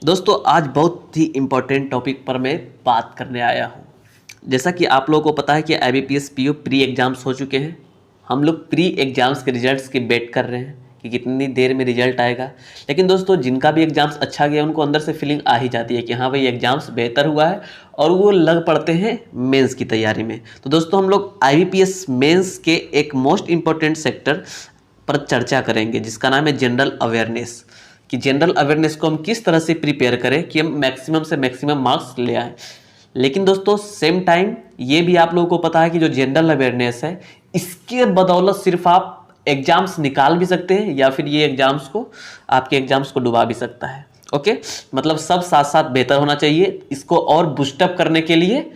दोस्तों आज बहुत ही इम्पोर्टेंट टॉपिक पर मैं बात करने आया हूँ। जैसा कि आप लोगों को पता है कि IBPS PO प्री एग्ज़ाम्स हो चुके हैं। हम लोग प्री एग्ज़ाम्स के रिजल्ट्स की वेट कर रहे हैं कि कितनी देर में रिजल्ट आएगा। लेकिन दोस्तों जिनका भी एग्ज़ाम्स अच्छा गया उनको अंदर से फीलिंग आ ही जाती है कि हाँ भाई एग्ज़ाम्स बेहतर हुआ है और वो लग पड़ते हैं मेंस की तैयारी में। तो दोस्तों हम लोग IBPS मेंस के एक मोस्ट इम्पॉर्टेंट सेक्टर पर चर्चा करेंगे जिसका नाम है जनरल अवेयरनेस। कि जनरल अवेयरनेस को हम किस तरह से प्रिपेयर करें कि हम मैक्सिमम से मैक्सिमम मार्क्स ले आएँ। लेकिन दोस्तों सेम टाइम ये भी आप लोगों को पता है कि जो जनरल अवेयरनेस है इसके बदौलत सिर्फ आप एग्जाम्स निकाल भी सकते हैं या फिर ये आपके एग्जाम्स को डुबा भी सकता है। ओके, मतलब सब साथ साथ बेहतर होना चाहिए। इसको और बूस्टअप करने के लिए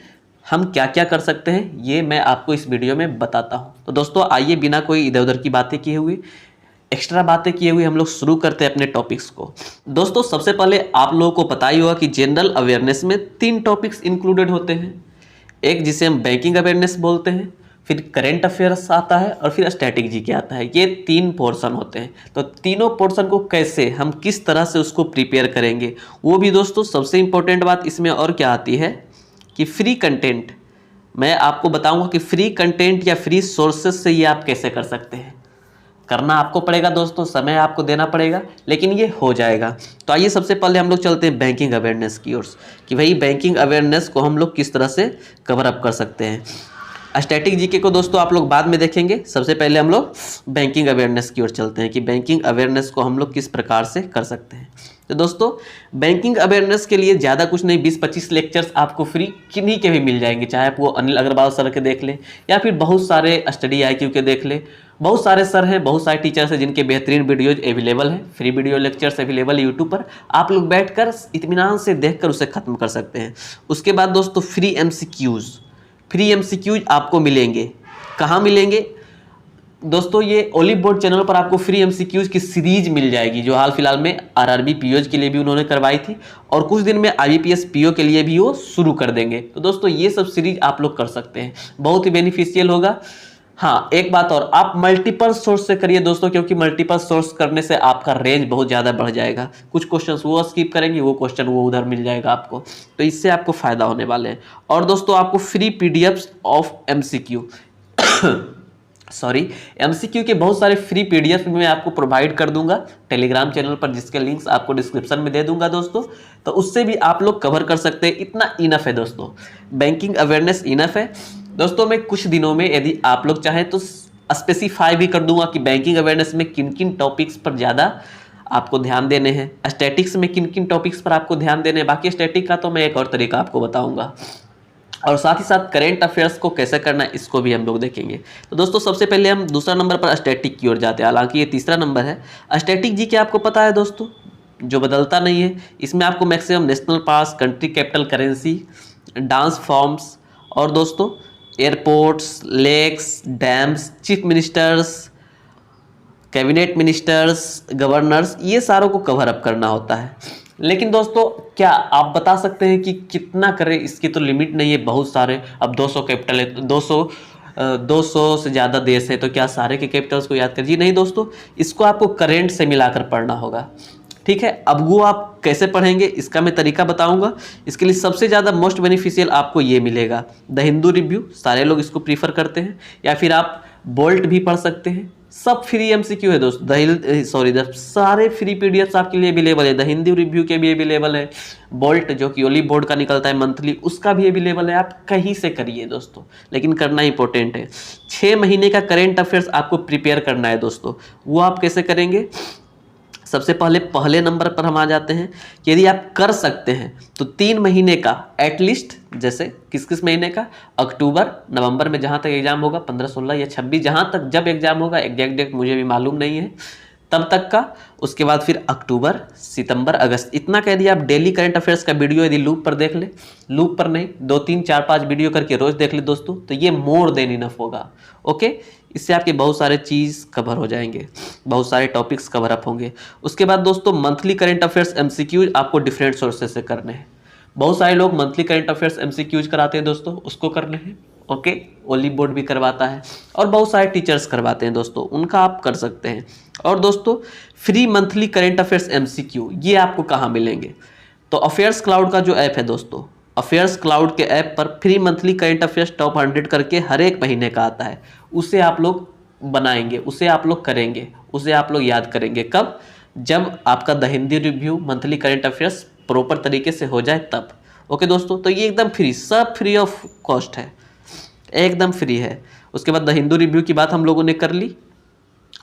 हम क्या क्या कर सकते हैं ये मैं आपको इस वीडियो में बताता हूं। तो दोस्तों आइए बिना कोई इधर उधर की बातें किए हुए एक्स्ट्रा बातें किए हुए हम लोग शुरू करते हैं अपने टॉपिक्स को। दोस्तों सबसे पहले आप लोगों को पता ही होगा कि जनरल अवेयरनेस में 3 टॉपिक्स इंक्लूडेड होते हैं। एक जिसे हम बैंकिंग अवेयरनेस बोलते हैं, फिर करंट अफेयर्स आता है और फिर स्टैटिक जीके आता है। ये 3 पोर्शन होते हैं। तो तीनों पोर्शन को कैसे हम किस तरह से उसको प्रिपेयर करेंगे वो भी दोस्तों सबसे इंपॉर्टेंट बात इसमें और क्या आती है कि फ्री कंटेंट। मैं आपको बताऊंगा कि फ्री कंटेंट या फ्री सोर्सेज से ये आप कैसे कर सकते हैं। करना आपको पड़ेगा दोस्तों, समय आपको देना पड़ेगा, लेकिन ये हो जाएगा। तो आइए सबसे पहले हम लोग चलते हैं बैंकिंग अवेयरनेस की ओर कि भाई बैंकिंग अवेयरनेस को हम लोग किस तरह से कवर अप कर सकते हैं। स्टैटिक जीके को दोस्तों आप लोग बाद में देखेंगे। सबसे पहले हम लोग बैंकिंग अवेयरनेस की ओर चलते हैं कि बैंकिंग अवेयरनेस को हम लोग किस प्रकार से कर सकते हैं। तो दोस्तों बैंकिंग अवेयरनेस के लिए ज़्यादा कुछ नहीं, 20-25 लेक्चर्स आपको फ्री किन्हीं के भी मिल जाएंगे, चाहे आप वो अनिल अग्रवाल सर के देख लें या फिर बहुत सारे स्टडी IQ के देख लें। बहुत सारे सर हैं, बहुत सारे टीचर्स हैं जिनके बेहतरीन वीडियोज अवेलेबल हैं, फ्री वीडियो लेक्चर्स अवेलेबल है यूट्यूब पर। आप लोग बैठकर इत्मीनान से देखकर उसे ख़त्म कर सकते हैं। उसके बाद दोस्तों फ्री MCQs आपको मिलेंगे। कहाँ मिलेंगे दोस्तों? ये ओलिव बोर्ड चैनल पर आपको फ्री MCQs की सीरीज मिल जाएगी जो हाल फिलहाल में RRB POs के लिए भी उन्होंने करवाई थी और कुछ दिन में IBPS PO के लिए भी वो शुरू कर देंगे। तो दोस्तों ये सब सीरीज आप लोग कर सकते हैं, बहुत ही बेनिफिशियल होगा। हाँ एक बात और, आप मल्टीपल सोर्स से करिए दोस्तों, क्योंकि मल्टीपल सोर्स करने से आपका रेंज बहुत ज़्यादा बढ़ जाएगा। कुछ क्वेश्चंस वो स्किप करेंगे, वो क्वेश्चन वो उधर मिल जाएगा आपको, तो इससे आपको फ़ायदा होने वाले हैं। और दोस्तों आपको free PDFs of MCQ MCQ के बहुत सारे फ्री PDF मैं आपको प्रोवाइड कर दूंगा टेलीग्राम चैनल पर, जिसके लिंक्स आपको डिस्क्रिप्शन में दे दूंगा दोस्तों। तो उससे भी आप लोग कवर कर सकते हैं। इतना इनफ है दोस्तों, बैंकिंग अवेयरनेस इनफ है दोस्तों। मैं कुछ दिनों में यदि आप लोग चाहें तो स्पेसिफाई भी कर दूंगा कि बैंकिंग अवेयरनेस में किन किन टॉपिक्स पर ज़्यादा आपको ध्यान देने हैं, स्टैटिक्स में किन किन टॉपिक्स पर आपको ध्यान देने हैं। बाकी स्टैटिक का तो मैं एक और तरीका आपको बताऊंगा, और साथ ही साथ करेंट अफेयर्स को कैसे करना है इसको भी हम लोग देखेंगे। तो दोस्तों सबसे पहले हम दूसरा नंबर पर स्टैटिक की ओर जाते हैं, हालांकि ये तीसरा नंबर है। स्टैटिक जी के आपको पता है दोस्तों, जो बदलता नहीं है। इसमें आपको maximum national parks, country capital currency, dance forms और दोस्तों airports, lakes, dams, chief ministers, cabinet ministers, governors, ये सारों को कवर अप करना होता है। लेकिन दोस्तों क्या आप बता सकते हैं कि कितना करें? इसकी तो लिमिट नहीं है, बहुत सारे। अब 200 कैपिटल है, 200 से ज़्यादा देश है, तो क्या सारे के कैपिटल्स को याद कर? जी नहीं दोस्तों, इसको आपको करेंट से मिलाकर पढ़ना होगा, ठीक है। अब वो आप कैसे पढ़ेंगे इसका मैं तरीका बताऊंगा। इसके लिए सबसे ज़्यादा मोस्ट बेनिफिशियल आपको ये मिलेगा, द हिंदू रिव्यू। सारे लोग इसको प्रीफर करते हैं, या फिर आप बोल्ट भी पढ़ सकते हैं। सब फ्री MCQ है दोस्तों। सारे फ्री PDFs आपके लिए अवेलेबल है। द हिंदी रिव्यू के भी अवेलेबल है, बोल्ट जो कि ओलिव बोर्ड का निकलता है मंथली, उसका भी अवेलेबल है। आप कहीं से करिए दोस्तों, लेकिन करना इंपॉर्टेंट है। 6 महीने का करेंट अफेयर्स आपको प्रिपेयर करना है दोस्तों। वो आप कैसे करेंगे? सबसे पहले नंबर पर हम आ जाते हैं कि यदि आप कर सकते हैं तो 3 महीने का एटलीस्ट, जैसे किस महीने का, अक्टूबर नवंबर में जहाँ तक एग्जाम होगा, 15, 16 या 26, जहाँ तक जब एग्जाम होगा, एग्जैक्ट डेट मुझे भी मालूम नहीं है, तब तक का। उसके बाद फिर अक्टूबर, सितंबर, अगस्त, इतना कह दिया। आप डेली करंट अफेयर्स का वीडियो यदि लूप पर देख ले, लूप पर नहीं, 2, 3, 4, 5 वीडियो करके रोज देख ले दोस्तों, तो ये मोर देन इनफ होगा। ओके, इससे आपके बहुत सारे चीज़ कवर हो जाएंगे, बहुत सारे टॉपिक्स कवर अप होंगे। उसके बाद दोस्तों मंथली करंट अफेयर्स MCQ आपको डिफरेंट सोर्सेज से करने हैं। बहुत सारे लोग मंथली करंट अफेयर्स MCQs कराते हैं दोस्तों, उसको करने हैं। ओके, ओलिव बोर्ड भी करवाता है और बहुत सारे टीचर्स करवाते हैं दोस्तों, उनका आप कर सकते हैं। और दोस्तों free monthly current affairs MCQ ये आपको कहाँ मिलेंगे? तो अफेयर्स क्लाउड का जो ऐप है दोस्तों, अफेयर्स क्लाउड के ऐप पर free monthly current affairs top 100 करके हर एक महीने का आता है। उसे आप लोग बनाएंगे, उसे आप लोग करेंगे, उसे आप लोग याद करेंगे कब? जब आपका the Hindi review monthly current affairs proper तरीके से हो जाए तब। ओके दोस्तों, तो ये एकदम फ्री, सब फ्री ऑफ कॉस्ट है, एकदम फ्री है। उसके बाद द हिंदू रिव्यू की बात हम लोगों ने कर ली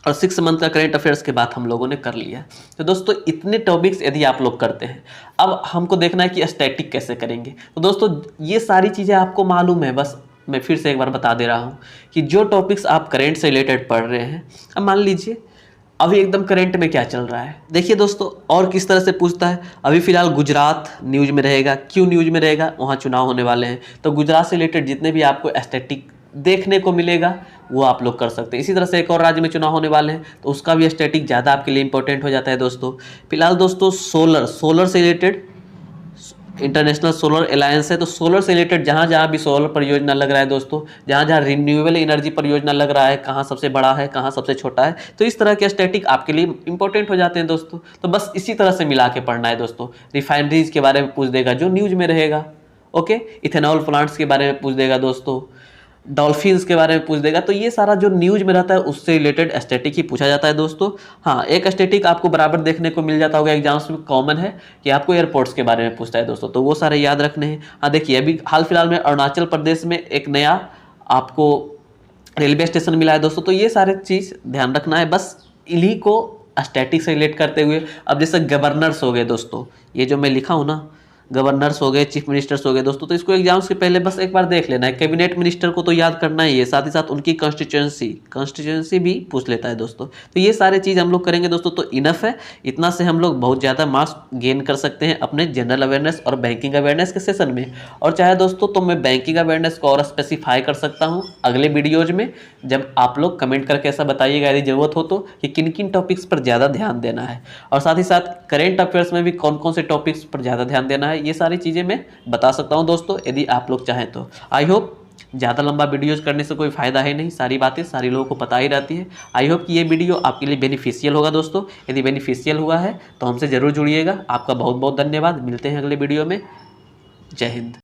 और 6 मंथ का करंट अफेयर्स के बाद हम लोगों ने कर लिया। तो दोस्तों इतने टॉपिक्स यदि आप लोग करते हैं, अब हमको देखना है कि स्टैटिक कैसे करेंगे। तो दोस्तों ये सारी चीज़ें आपको मालूम है, बस मैं फिर से एक बार बता दे रहा हूँ कि जो टॉपिक्स आप करंट से रिलेटेड पढ़ रहे हैं, अब मान लीजिए अभी एकदम करंट में क्या चल रहा है। देखिए दोस्तों, और किस तरह से पूछता है, अभी फिलहाल गुजरात न्यूज में रहेगा। क्यों न्यूज में रहेगा? वहाँ चुनाव होने वाले हैं, तो गुजरात से रिलेटेड जितने भी आपको स्टैटिक देखने को मिलेगा वो आप लोग कर सकते हैं। इसी तरह से एक और राज्य में चुनाव होने वाले हैं, तो उसका भी स्टैटिक ज़्यादा आपके लिए इंपॉर्टेंट हो जाता है दोस्तों। फिलहाल दोस्तों सोलर से रिलेटेड इंटरनेशनल सोलर अलायंस है, तो सोलर से रिलेटेड जहाँ जहाँ भी सोलर परियोजना लग रहा है दोस्तों, जहाँ जहाँ रिन्यूएबल एनर्जी परियोजना लग रहा है, कहाँ सबसे बड़ा है, कहाँ सबसे छोटा है, तो इस तरह के स्टैटिक आपके लिए इंपॉर्टेंट हो जाते हैं दोस्तों। तो बस इसी तरह से मिला के पढ़ना है दोस्तों। रिफाइनरीज के बारे में पूछ देगा जो न्यूज में रहेगा, ओके, इथेनॉल प्लांट्स के बारे में पूछ देगा दोस्तों, डॉल्फिन्स के बारे में पूछ देगा। तो ये सारा जो न्यूज में रहता है उससे रिलेटेड स्टैटिक ही पूछा जाता है दोस्तों। हाँ, एक स्टैटिक आपको बराबर देखने को मिल जाता होगा एग्जाम्स में, कॉमन है कि आपको एयरपोर्ट्स के बारे में पूछता है दोस्तों, तो वो सारे याद रखने हैं। हाँ देखिए, अभी हाल फिलहाल में अरुणाचल प्रदेश में एक नया आपको रेलवे स्टेशन मिला है दोस्तों, तो ये सारे चीज़ ध्यान रखना है, बस इन्हीं को स्टैटिक से रिलेट करते हुए। अब जैसे गवर्नर्स हो गए दोस्तों, ये जो मैं लिखा हूँ ना, गवर्नर्स हो गए, चीफ मिनिस्टर्स हो गए दोस्तों, तो इसको एग्जाम्स के पहले बस एक बार देख लेना है। कैबिनेट मिनिस्टर को तो याद करना ही है, साथ ही साथ उनकी कॉन्स्टिट्यूंसी भी पूछ लेता है दोस्तों। तो ये सारे चीज़ हम लोग करेंगे दोस्तों, तो इनफ है, इतना से हम लोग बहुत ज़्यादा मार्क्स गेन कर सकते हैं अपने जनरल अवेयरनेस और बैंकिंग अवेयरनेस के सेशन में। और चाहे दोस्तों तो मैं बैंकिंग अवेयरनेस को और स्पेसिफाई कर सकता हूँ अगले वीडियोज में, जब आप लोग कमेंट करके ऐसा बताइएगा यदि ज़रूरत हो तो, कि किन किन टॉपिक्स पर ज़्यादा ध्यान देना है, और साथ ही साथ करेंट अफेयर्स में भी कौन कौन से टॉपिक्स पर ज़्यादा ध्यान देना है, ये सारी चीज़ें मैं बता सकता हूं दोस्तों, यदि आप लोग चाहें तो। आई होप ज़्यादा लंबा वीडियोज करने से कोई फ़ायदा है नहीं, सारी बातें सारी लोगों को पता ही रहती है। आई होप कि ये वीडियो आपके लिए बेनिफिशियल होगा दोस्तों। यदि बेनिफिशियल हुआ है तो हमसे ज़रूर जुड़िएगा। आपका बहुत बहुत धन्यवाद। मिलते हैं अगले वीडियो में। जय हिंद।